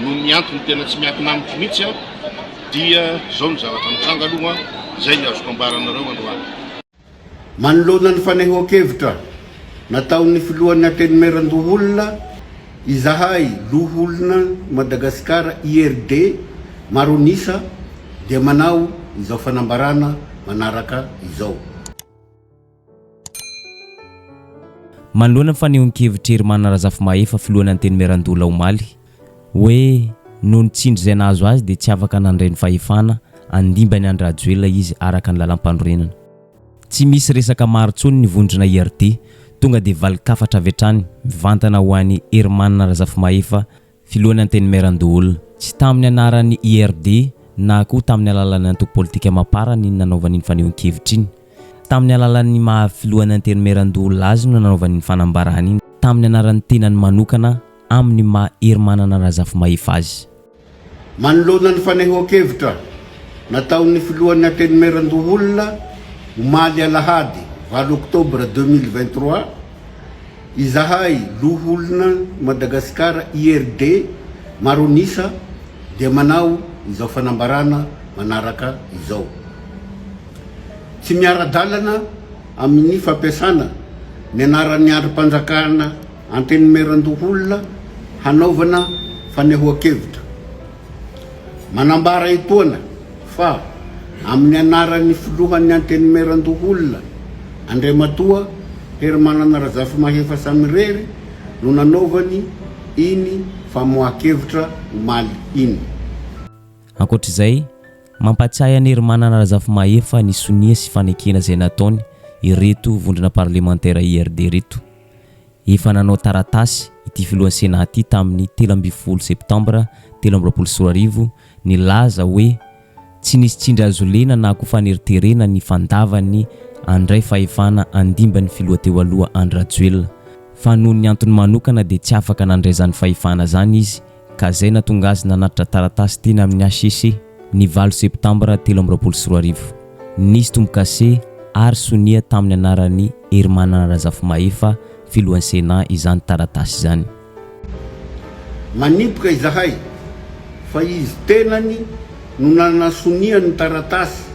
no ny antony tena tsy miankinamiko mihitsy aho dia zao ny zavatra mitranga aloha zay ny azoko ambaranareo androany. Manoloana ny fanehoan-kevitra nataon'ny filohan'ny Antenimierandoholona izahay loholona Madagasikara IRD Maronisa dia manao izao fanambarana manaraka izao. Manoloana ny fanehoan-kevitra Herman Razafimahefy filohan'ny Antenimierandoholona omaly hoe noho ny tsindry izay nahazo azy dia tsy afaka nandray ny fahefana andimba ny Andry Rajoelina izy araka ny lalam-panorenana. Tsy misy resaka maro tsony ny vondrona IRD tonga dia valikafatra avy hatrany mivantana ho an'ny Herman Razafimahefy filohan'ny Antenimierandoholona. Tsy tamin'ny anaran'ny IRD na koa tamin'ny alalan'ny antoko politika mapara ny nanaovan'ny fanehoan-kevitra iny. Tamin'ny alalan'ny mahafilohan'ny Antenimierandoholona azy no nanaovan'ny fanambarana iny. Tamin'ny anaran'ny tenany manokana amin'ny maha Herman Razafimahefy azy. Manoloana ny fanehoan-kevitra nataon'ny filohan'ny Antenimierandoholona omaly alahady 9 Oktobra 2023 izahay loholona Madagasikara IRD Maronisa dia manao izao fanambarana manaraka izao. Tsy miara-dalana amin'ny fampiasana ny anaran'ny andrim-panjakana Antenimierandoholona hanaovana fanehoan-kevitra. Manambara etoana fa amin'ny anaran'ny filohan'ny Antenimierandoholona Andriamatoa Herman Razafimahefy Samirery no nanaovany iny famohan-kevitra omaly iny. Ankoatr'izay, mampatsiahy ny Herman Razafimahefy ny sonia sy fanekena izay nataony ireto vondrona parlementaire IRD reto. Efa nanao taratasy ity filohan'ny Senaty tamin'ny 13 Septambra 2024 nilaza hoe tsy nisy tsindry azo lena na koa faneriterena ny fandavan'ny andray fahefana andimba ny filoha teo aloha Andry Rajoelina. Fa noho ny antony manokana dia tsy afaka nandray zany fahefana zany izy ka zay natonga azy nanatitra taratasy teny amin'ny HCC ny 9 Septambra 2024. Nisy tombo-kase ary sonia tamin'ny anaran'ny Herman Razafimahefy filohan'ny Sena izany taratasy zany. Manipoka izahay fa izy tenany no nanasonia ny taratasy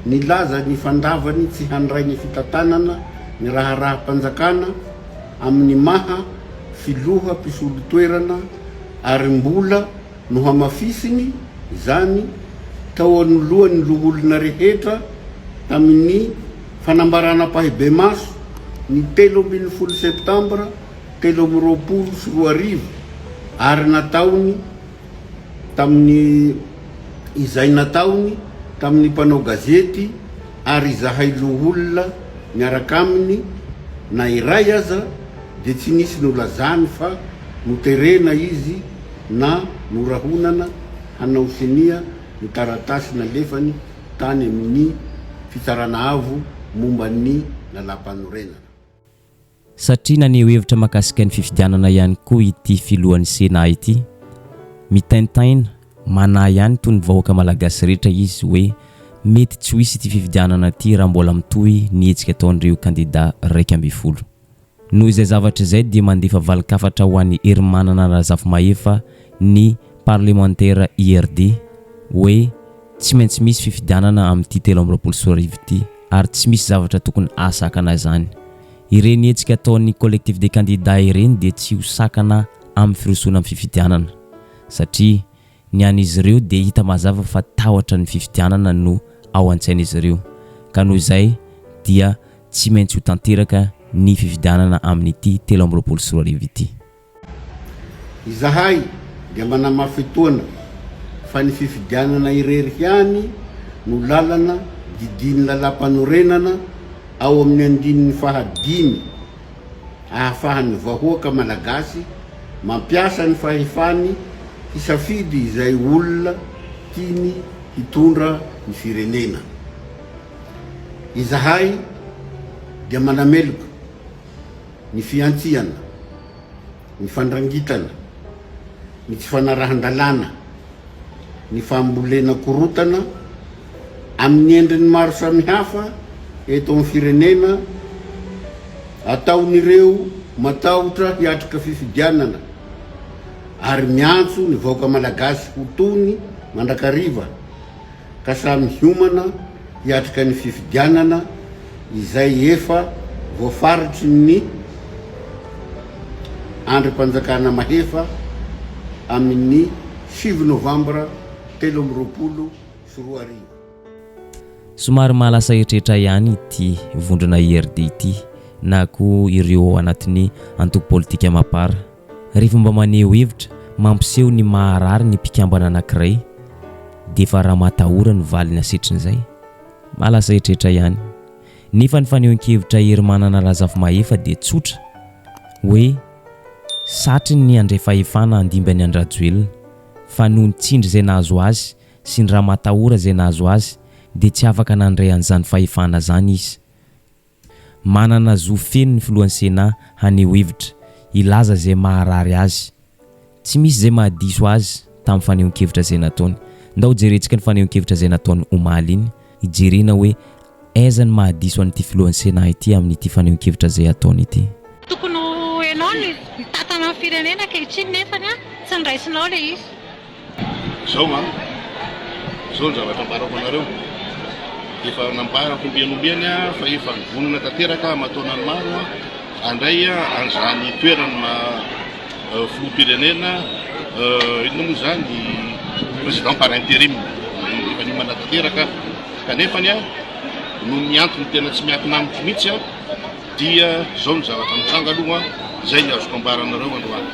nilaza ny fandavany tsy handray ny fitantanana ny raharaha-panjakana amin'ny maha filoha mpisolo toerana ary mbola no hamafisiny izany tao anoloan'ny loholona rehetra tamin'ny fanambarana pahibe maso ny 13 Septambra 2024 ary nataony tamin'ny izay nataony tamin'ny mpanao gazety ary izahay loholona miaraka aminy na iray aza dia tsy nisy nolazany fa noterena izy na norahonana hanao sinia ny taratasy nalefany tany amin'ny fitsarana avo momba ny lalam-panorenana. Satria naneho hevitra mahakasika ny fifidianana ihany koa ity filohan'ny Sena ity, mitaintaina mana ihany toy ny vahoaka malagasy rehetra izy hoe mety tsy hoisy ity fifidianana ity raha mbola mitohy ny hetsika ataon'ireo kandida 12. Noho izay zavatra izay dia mandefa valikafatra ho an'ny Herman Razafimahefy ny parlementaire IRD hoe tsy maintsy misy fifidianana amin'ity 2024 ity ary tsy misy zavatra tokony asakana zany. Ireny hetsika ataon'ny collectif des candidats ireny dia tsy hosakana amin'ny firosoana amin'ny fifidianana satria ny an'izy ireo dia hita mazava fa tahotra ny fifidianana no ao an-tsain'izy ireo. Ka noho izay dia tsy maintsy ho tanteraka ny fifidianana amin'ity 2024 ity. Izahay dia manamafy fotoana fa ny fifidianana irery ihany no lalana didiny lalam-panorenana ao amin'ny andininy fahadimy ahafahan'ny vahoaka malagasy mampiasa ny fahefany hisafidy izay olona tiany hitondra ny firenena. Izahay dia manameloka ny fiantsiana, ny fandrangitana, ny tsy fanarahan-dalàna, ny fambolena korotana amin'ny endriny maro samihafa eto amin'ny firenena ataon'ireo matahotra hiatrika fifidianana ary miantso ny vahoaka malagasy ho tony mandrakariva ka samy hiomana hiatrika ny fifidianana izay efa voafaritry ny androm-panjakana mahefa amin'ny 7 novambra 2024. Somary mahalasa eritretra ihany ity vondrona IRD ity na ko ireo anatin'ny antoko politika mapara. Rehefa mba maneho hevitra mampiseho ny maharary ny mpikambana anankiray dia efa raha matahora ny valiny asitrin'izay. Mahalasa eritretra ihany. Nefa ny fanehoan-kevitra hery manana razafy mahefa dia tsotra hoe satry ny andray fahefana andimbany andrajoelona fa noho ny tsindry izay nahazo azy sy ny raha matahora izay nahazo azy dia tsy afaka nandray an'izany fahefana zany izy. Manana zo feno ny filohan'ny Sena haneho hevitra ilaza izay maharary azy. Tsy misy izay mahadiso azy tamin'ny fanehoan-kevitra izay nataony. Ndao jerentsika ny fanehoan-kevitra izay nataony omaly iny, ijerena hoe aiza ny mahadiso an'ity filohan'ny Sena ity amin'ity fanehoan-kevitra izay ataony ity. Tokony ianao ny tatana amin'ny firenena ankehitriny nefa tsy niraisinao ilay izy. Zao ny zavatra ambarako anareo. Efa nambarako ombiany fa efa vonona tanteraka amataonany maro andray an'izany toerana filoham-pirenena inona moa zany président par intérim efa niomana tanteraka kanefany no ny antony tena tsy miankina amiko mihitsy dia zao ny zavatra mitsanga aloha zay ny azoko ambaranareo androany.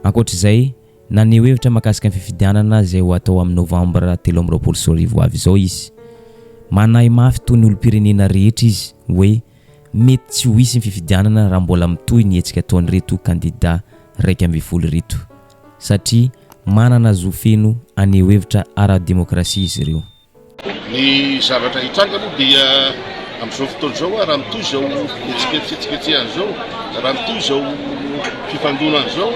Ankoatr'izay naneho hevitra mahakasika ny fifidianana izay ho atao amin'ny novambra 2024 avy izao izy. Manahy mafy toy ny olom-pirenena rehetra izy hoe mety tsy ho hisy ny fifidianana raha mbola mitohy ny hetsika ataony reto kandida 12 reto satria manana zo feno aneho hevitra ara-demokrasia izy ireo. Ny zavatra hitranga aloha dia amin'izao fotoana zao raha mitohy zao etsiketsehany zao, raha mitohy zao fifandonana zao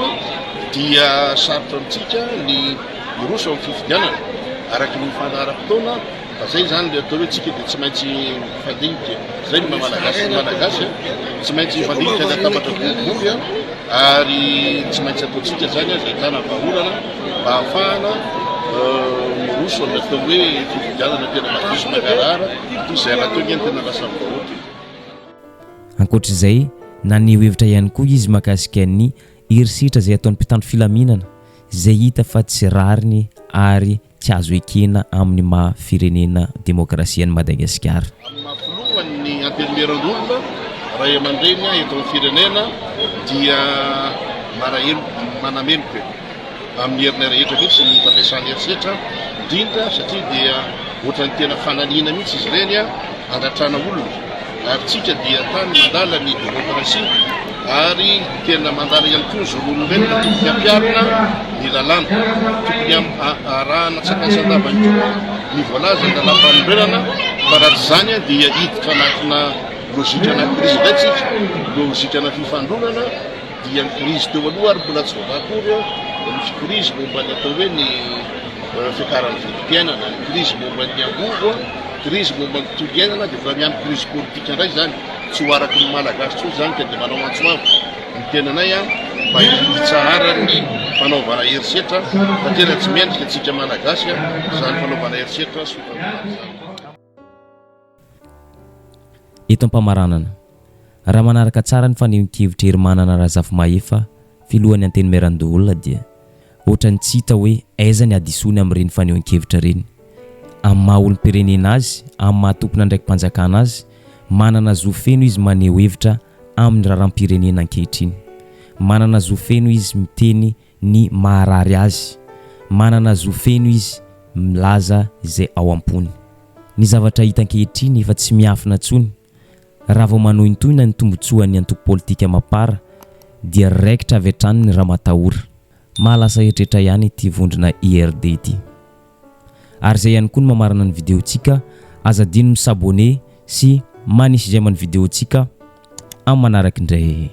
dia sarotra amintsika ny roso amin'ny fifidianana araky ny fanahara-potoana. Fa zay zany le atao hoe tsika dia tsy maintsy mifandimika. Zay ny malagasy tsy maintsy mifandimika ny atabatra boribory ary tsy maintsy ataontsika zany zay tana vaholana mba hahafahana miroso amin'ny atao hoe fifidianana tena madiso mangarahara toy izay raha teo ny tena lasa vahoaka. Ankoatr'izay naneho hevitra ihany koa izy mahakasika ny herisitra izay ataon'ny mpitandro filaminana izay hita fa tsy rariny ary tsy azo ekena amin'ny maha-firenena demokrasian'i Madagasikara. Amin'ny mahafilohany ny antenimieran'olona ray aman-dreny eto amin'ny firenena dia manameloka amin'ny herina rehetra mihitsy ny fampiasany herisetra indrindra satria dia ohatrany tena fanaliana mihitsy izy ireny andratrana olona ary tsika dia tany mandala ny demokrasia ary tena mandala ihany koa ny zon'olombelona tokony hampiarina ny lalàna tokony arahana tsakasan-davany ny voalaza ny lalam-panombenana fa raha tsy zany dia hiditra anatina lozika anakirizy laitsika lozika ana fifandonana dia ny krizy teo aloha ary mbola tsy voavakory misy krizy momba ny atao hoe ny fiakaran'ny vidim-piainana, ny krizy momba ny angovo, krizy momba ny tontolo iainana dia efa miampy krizy politika indray zany tsy ho araky ny malagasy tsoa zany ka dia manao antsoavo ny tenanay mba hitsahara ny fanaovana herisetra fa tena tsy mendrika antsika malagasy zany fanaovana herisetra sy fifandonana zany. Eto am-pamaranana raha manaraka tsara ny fanehoan-kevitra hery manana razafy mahefa filohan'ny anteny miaran-doholona dia ohatrany tsy hita hoe aiza ny adisony amin'ireny fanehoan-kevitra reny. Amin'ny maha olom-pirenena azy, amin'ny mahatompona ndraiky mpanjakana azy, manana zo feno izy maneho hevitra amin'ny raharam-pirenena ankehitriny. Manana zo feno izy miteny ny maharary azy. Manana zo feno izy milaza izay ao am-pony. Ny zavatra hita ankehitriny efa tsy miafina tsony. Raha vao manohy ny tohina ny tombotsoan'ny antoko politika mapara dia raikitra avy hatrany ny raha matahora. Mahalasa eritretra ihany ity vondrona IRD ity. Ary zay ihany koa ny mamarana ny videontsika, aza dino misabone sy manisy izay amin'ny videontsika amin'ny manaraka indray.